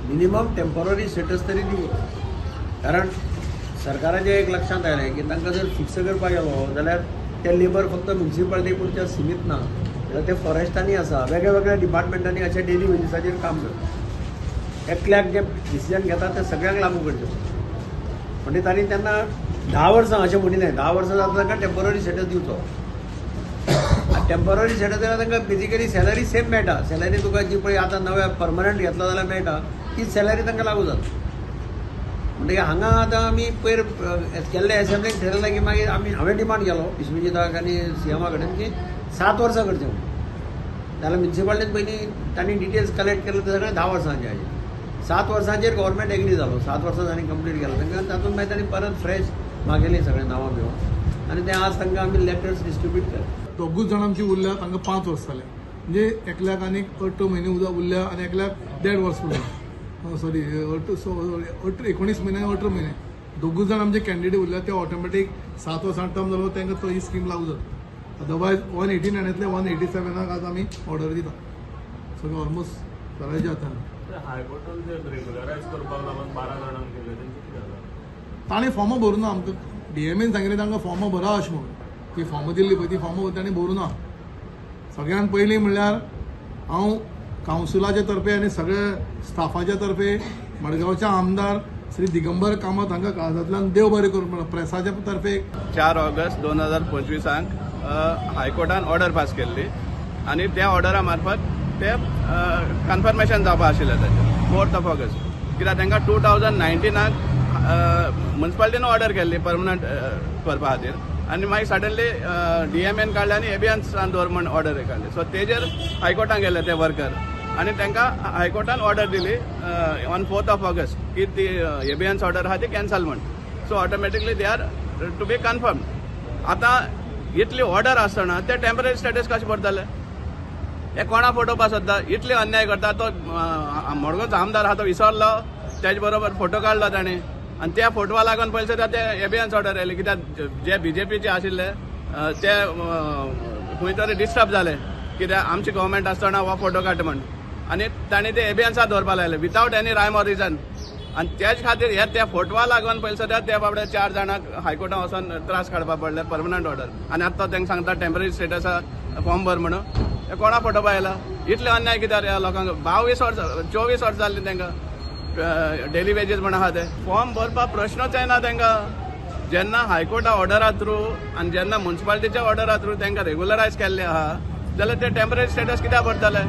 Minimum temporary status तरी दिवं. कारण सरकाराचें एक लक्षांत आयलें की तांकां जर फिक्स करपाक गेलो जाल्यार ते लेबर फक्त म्युन्सिपालिटी पुरते सीमीत ना, जाल्यार ते फॉरेस्टांनी आसा, वेगळ्या वेगळ्या डिपार्टमेंटांनी अशें डेली वेजीसाचेर काम करता. एकल्याक जे डिसिजन घेता ते सगळ्यांक लागू करचें. म्हणजे तांणी तेन्ना 10 वर्सां अशें म्हणिल्लें नाही, 10 वर्सां जाता तांकां टेम्पररी स्टेटस दिवचो. टेम्पररी स्टेटस जाल्यार तांकां बेजिकली सॅलरी सेम मेळटा. सॅलरी तुका जी पळय आतां नव्या परमनंट घेतलो जाल्यार मेळटा तीच सॅलरी तांकां लागू जाता. म्हणजे हांगा आतां आमी पयर केल्ले एसेंब्लीक थारायलें की मागीर हांवें डिमांड केलो विश्वजिताक आनी सीएमा कडेन की 7 वर्सां करचें म्हणून. जाल्यार म्युन्सिपालिटीन पयलीं तांणी डिटेल्स कलेक्ट केले ते सगळे 10 वर्सांचे हाजे. 7 वर्सांचेर गव्हर्मेंट एग्री जालो. 7 वर्सां तांणी कंप्लीट केलो. तांकां तातूंत मागीर तांणी परत फ्रेश मागयलीं सगळें नांवां बिवां आनी ते आज तांकां आमी लेटर्स डिस्ट्रिब्यूट केले. दोगूच जाण आमची उरल्या तांकां 5 वर्स जाले. म्हणजे एकल्याक आनीक 8 म्हयने उरल्या आनी एकल्याक 1.5 वर्स उरल्या. सॉरी 19 म्हयने आनी 18 म्हयने दोगूच जाण आमचे कॅन्डिडेट उरल्या. ते ऑटोमॅटीक 7 वर्सां टर्म जालो तांकां तो ही स्कीम लागू जाता. अदरवायज 189 187 आज आमी ऑर्डर दिता. सगळें ऑलमोस्ट करायचे जाता. हायकोर्टान जे रेग्युलरायज करपाक लागून 12 जाणांक केले तेंचे कितें जालें? ताणें फॉर्मां भरूना. आमकां डीएमएन सांगिल्लें तांकां फॉर्मां भरा अशें म्हणून. ती फॉर्मां दिल्ली पळय ती फॉर्मां तांणी भरूना. सगळ्यान पयलीं म्हणल्यार हांव कावन्सिलाचे तर्फे आनी सगळे स्टाफाच्या तर्फे मडगांवचे आमदार श्री दिगंबर कामत हांकां काळजांतल्यान देव बरें करूं म्हणून प्रेसाच्या तर्फे 4 ऑगस्ट 2025 हायकोर्टान ऑर्डर पास केल्ली आनी त्या ऑर्डरा मार्फत ते कन्फर्मेशन जावपाक आशिल्लें ताचें 4 ऑगस्ट. कित्याक तांकां 2019 म्युन्सिपालिटीन ऑर्डर केल्ली परमनंट करपा खातीर आनी मागीर सडनली डीएमएन काडले आनी एबियन्सान दवर म्हण ऑर्डर काडली. सो तेजेर हायकोर्टान गेले ते वर्कर आनी तांकां हायकोर्टान ऑर्डर दिली ऑन 4 ऑगस्ट की ती एबियन्स ऑर्डर आहा ती कॅन्सल म्हण. So automatically they are to be confirm. आतां इतली ऑर्डर आसतना ते टेम्पररी स्टेटस कशें भरतले? हे कोणा फोटोवपा सोदता? इतले अन्याय करता. तो मडगांवचो आमदार आहा तो विसरलो, तेजे बरोबर फोटो काडलो ताणें आनी त्या फोटोवा लागून पयलीं सुद्दां ते एबियन्स ऑर्डर येयली. कित्याक जे बीजेपीचे आशिल्ले ते खंय तरी डिस्टर्ब जाले कित्याक आमची गव्हर्मेंट आसतना हो फोटो काड म्हण आनी तांणी ते एबियन्साक दवरपा लायले विथावट एनी रायम ऑर रिजन. आनी तेज खातीर हे त्या फोटवा लागून पयलीं सुद्दां ते बाबडे 4 जाणांक हायकोर्टान वचून त्रास काडपाक पडले परमनंट ऑर्डर. आनी आतां तो तांकां सांगता टेम्पररी स्टेटसा फॉर्म भर म्हणून. हे कोणा फोटो पायला? इतले अन्याय कित्याक ह्या लोकांक? 22 वर्सां 24 वर्सां जाल्लीं तांकां डेली वेजीस म्हण आहा ते फॉर्म भरपाक प्रश्नच येना तांकां. जेन्ना हायकोर्टा ऑर्डरा थ्रू आनी जेन्ना म्युन्सिपालिटीच्या ऑर्डरा थ्रू तांकां रेग्युलरायज केल्ले आहा जाल्यार ते टेम्पररी स्टेटस कित्याक भरतले?